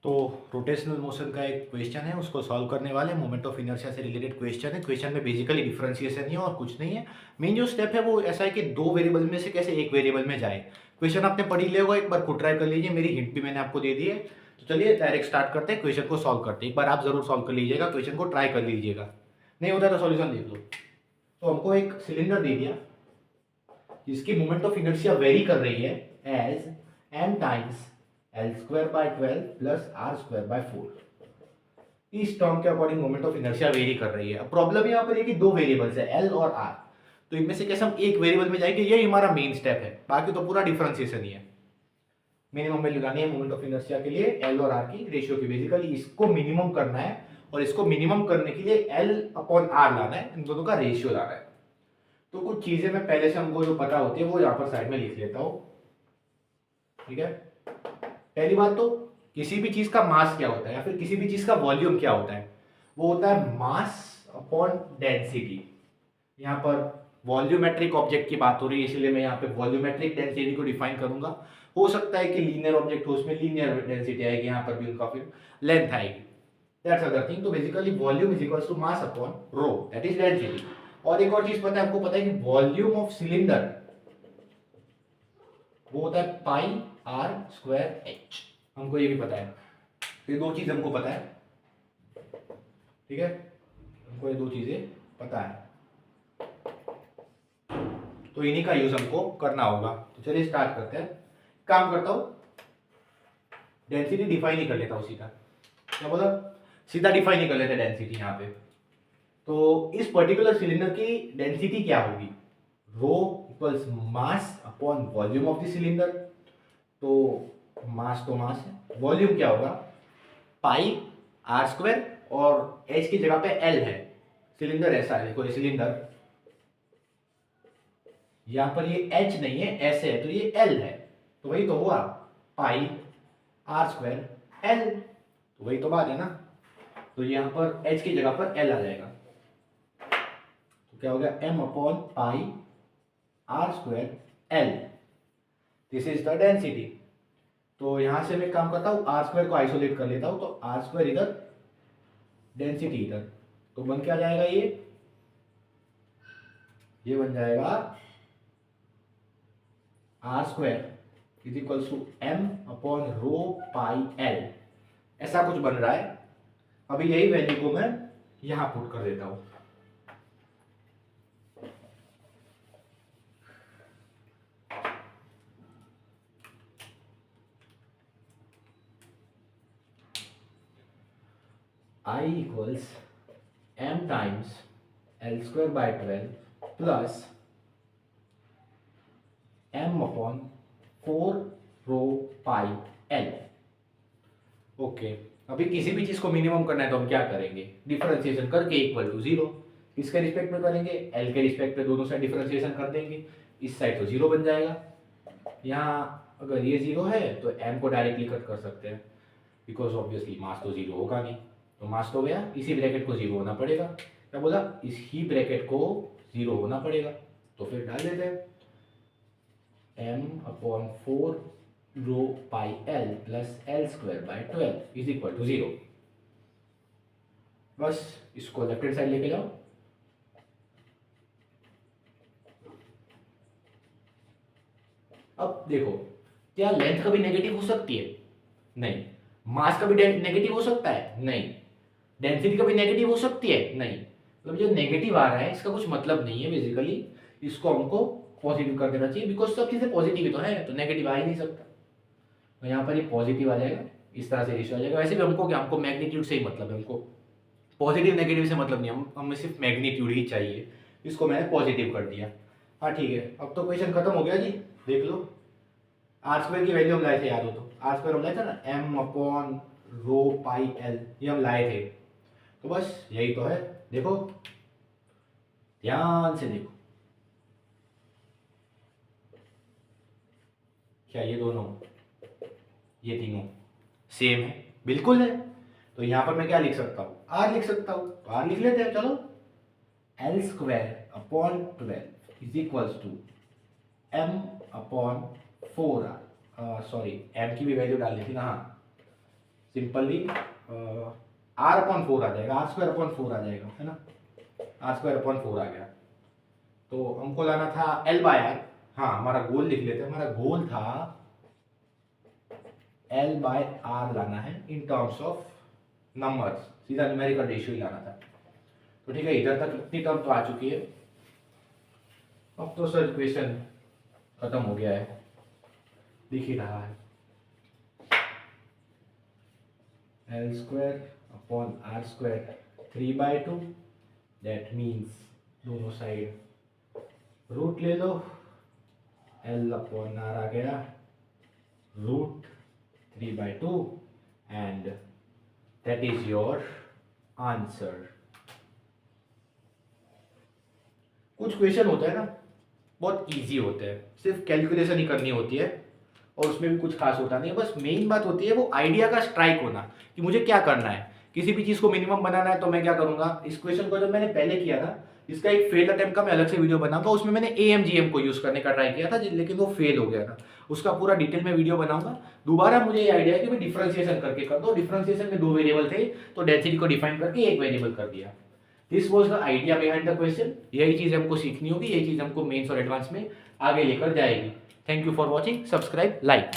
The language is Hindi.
तो रोटेशनल मोशन का एक क्वेश्चन है, उसको सॉल्व करने वाले मोमेंट ऑफ इनर्शिया से रिलेटेड क्वेश्चन है। क्वेश्चन में बेसिकली डिफरेंशिएशन ही है और कुछ नहीं है। मेन जो स्टेप है वो ऐसा है कि दो वेरिएबल में से कैसे एक वेरिएबल में जाए। क्वेश्चन आपने पढ़ ही लिया होगा, एक बार खुद ट्राई कर लीजिए, मेरी हिंट भी मैंने आपको दे दी है। तो चलिए डायरेक्ट स्टार्ट करते हैं, क्वेश्चन को सॉल्व करते हैं। एक बार आप जरूर सॉल्व कर लीजिएगा, क्वेश्चन को ट्राई कर लीजिएगा, नहीं होता तो सॉल्यूशन देख लो। तो हमको एक सिलेंडर दे दिया जिसकी मोमेंट ऑफ इनर्शिया वेरी कर रही है as m times L²/12 plus R²/4। इस टर्म के according moment of inertia very कर रही है। अब प्रॉब्लम यहाँ पर है कि दो वेरिएबल्स है L और R, तो इनमें से कैसे हम एक वेरिएबल में जाएंगे, यही हमारा मेन स्टेप है। बाकी तो पूरा डिफरेंशिएशन ही है। मिनिमम वैल्यू लानी है मोमेंट ऑफ इनर्शिया के लिए L और R की रेशियो की। बेसिकली इसको मिनिमम करना है और इसको मिनिमम करने के लिए L/R लाना है, इन दोनों का रेशियो लाना है। तो कुछ चीजें मैं पहले से हमको जो पता होती है वो यहाँ पर साइड में लिख लेता हूँ, ठीक है। पहली बात तो किसी भी चीज का मास क्या होता है या फिर किसी भी चीज का वॉल्यूम क्या होता है, वो होता है मास अपॉन डेंसिटी। यहाँ पर वॉल्यूमेट्रिक ऑब्जेक्ट की बात हो रही है, इसलिए मैं यहाँ पे वॉल्यूमेट्रिक डेंसिटी को डिफाइन करूंगा। हो सकता है कि लीनियर ऑब्जेक्ट हो, उसमें लीनियर डेंसिटी आएगी, यहाँ पर भी उनका फिर लेंथ आएगी, दैट्स अदर थिंग। तो basically volume is equals to mass upon rho, that is density. और एक और चीज पता है, आपको पता है कि वॉल्यूम ऑफ सिलेंडर वो होता है πr²h। हमको ये भी पता है, ये दो चीज हमको पता है, ठीक है। हमको ये दो चीजें पता है, तो इन्हीं का यूज हमको करना होगा। तो चलिए स्टार्ट करते हैं। काम करता हूं, डेंसिटी डिफाइन ही कर लेता हूं सीधा। क्या बोला, सीधा डिफाइन ही कर लेते हैं डेंसिटी यहाँ पे। तो इस पर्टिकुलर सिलेंडर की डेंसिटी क्या होगी, rho equals mass upon volume of the cylinder. तो मास तो मास है, वॉल्यूम क्या होगा πr² और h की जगह पे l है। सिलेंडर ऐसा है, देखो ये सिलेंडर, यहां पर ये h नहीं है s है, तो ये l है। तो वही तो हुआ πr² l, तो वही तो बात है ना। तो यहां पर h की जगह पर l आ जाएगा, तो क्या हो गया m/πr² l। This is the density. तो यहां से मैं काम करता हूं, R² को आइसोलेट कर लेता हूं, तो R² इधर, डेंसिटी इधर, तो बन क्या जाएगा, ये बन जाएगा R² is equals to m/ρ/l। ऐसा कुछ बन रहा है। अभी यही वैल्यू को मैं यहां पुट कर देता हूं। I equals m times L²/12 plus m/4ρ/l। Okay, अभी किसी भी चीज को मिनिमम करना है तो हम क्या करेंगे, डिफरेंशिएशन करके इक्वल टू 0। किसके रिस्पेक्ट में करेंगे, l के रिस्पेक्ट में, दोनों साइड डिफरेंशिएशन कर देंगे। इस साइड तो 0 बन जाएगा। यहाँ अगर ये 0 है तो m को डायरेक्टली कट कर सकते हैं, बिकॉज ऑब्वियसली मास तो 0 होगा नहीं, तो मास तो गया, इसी ब्रैकेट को 0 होना पड़ेगा। क्या बोला, इस ही ब्रैकेट को 0 होना पड़ेगा, तो फिर डाल देते हैं m/4ρ/l plus L²/12 is equal to 0। बस इसको लेफ्ट हैंड साइड लेके जाओ। अब देखो, क्या लेंथ कभी नेगेटिव हो सकती है, नहीं। मास कभी नेगेटिव हो सकता है, नहीं। डेंसिटी कभी नेगेटिव हो सकती है, नहीं। तो जो नेगेटिव आ रहा है इसका कुछ मतलब नहीं है, बेसिकली इसको हमको पॉजिटिव कर देना चाहिए, बिकॉज सब चीजें पॉजिटिव ही तो है, तो नेगेटिव आ ही नहीं सकता। तो यहाँ पर ये पॉजिटिव आ जाएगा, इस तरह से रेशियो आ जाएगा। वैसे भी हमको क्या, हमको मैग्नीट्यूड से ही मतलब है, हमको पॉजिटिव नेगेटिव से मतलब नहीं, हमें सिर्फ मैग्नीट्यूड ही चाहिए। इसको मैंने पॉजिटिव कर दिया। हाँ ठीक है, अब तो क्वेश्चन खत्म हो गया जी। देख लो, R² की वैल्यू हम लाए थे, याद हो तो R² हम लाए थे ना, m/ρ/l, ये हम लाए थे। तो बस यही तो है, देखो ध्यान से देखो, क्या ये दोनों, ये तीनों सेम है, बिल्कुल है। तो यहां पर मैं क्या लिख सकता हूं, R लिख सकता हूं, तो R लिख लेते हैं, चलो। L²/12 is equals to m/4r, sorry m की भी वैल्यू डाल दी थी ना, हाँ सिंपली आर अपॉन 4 आ जाएगा, आर स्क्वायर अपॉन 4 आ जाएगा, है ना, आर स्क्वायर अपॉन 4 आ गया। तो हमको लाना था एल बाय आर। हाँ, हमारा गोल लिख लेते हैं, हमारा गोल था एल बाय आर लाना है इन टर्म्स ऑफ नंबर्स, सीधा न्यूमेरिकल रेशियो ही लाना था। तो ठीक है, इधर तक इतनी टर्म तो आ चुकी है। अब तो सर इक्वेशन खत्म हो गया है, दिख ही रहा है, L square upon R square 3/2, that means दोनों साइड रूट ले लो, एल अपॉन आर आ गया root 3/2 and that is your answer. कुछ क्वेश्चन होता है ना बहुत इजी होते हैं, सिर्फ कैलकुलेशन ही करनी होती है और उसमें भी कुछ खास होता नहीं है, बस मेन बात होती है वो आइडिया का स्ट्राइक होना कि मुझे क्या करना है। किसी भी चीज़ को मिनिमम बनाना है तो मैं क्या करूंगा, इस क्वेश्चन को जब मैंने पहले किया था, इसका एक फेल अटेम्प्ट का मैं अलग से वीडियो बनाऊंगा, उसमें मैंने AMGM को यूज़ करने का ट्राई किया था लेकिन वो फेल हो गया था, उसका पूरा डिटेल में वीडियो बनाऊंगा। दोबारा मुझे ये आइडिया है कि मैं डिफ्रेंसिएशन करके कर दो, डिफ्रेंसिएशन में 2 वेरिएबल थे तो डेंसिटी को डिफाइन करके 1 वेरिएबल कर दिया। This was the idea behind the question. यही चीज़ हमको सीखनी होगी, यही चीज़ हमको मेंस और एडवांस में आगे लेकर जाएगी। Thank you for watching, subscribe, like.